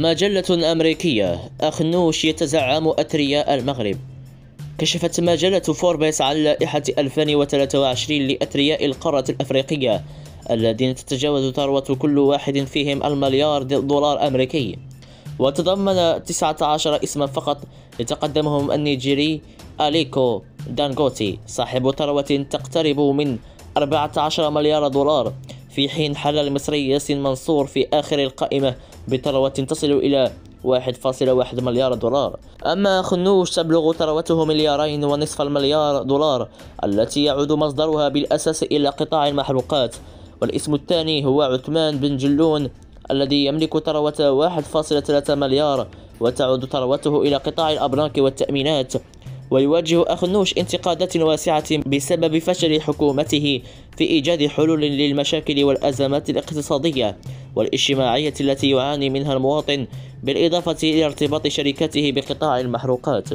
مجلة أمريكية: أخنوش يتزعم أثرياء المغرب. كشفت مجلة فوربس عن لائحة 2023 لأثرياء القارة الأفريقية الذين تتجاوز ثروة كل واحد فيهم المليار دولار أمريكي، وتضمن 19 اسما فقط يتقدمهم النيجيري أليكو دانغوتي صاحب ثروة تقترب من 14 مليار دولار، في حين حل المصري ياسين منصور في آخر القائمة بثروة تصل إلى 1.1 مليار دولار. أما خنوش تبلغ ثروته 2.5 مليار دولار التي يعود مصدرها بالأساس إلى قطاع المحروقات. والاسم الثاني هو عثمان بن جلون الذي يملك ثروة 1.3 مليار وتعود ثروته إلى قطاع الأبناك والتأمينات. ويواجه أخنوش انتقادات واسعة بسبب فشل حكومته في إيجاد حلول للمشاكل والأزمات الاقتصادية والاجتماعية التي يعاني منها المواطن، بالإضافة إلى ارتباط شركته بقطاع المحروقات.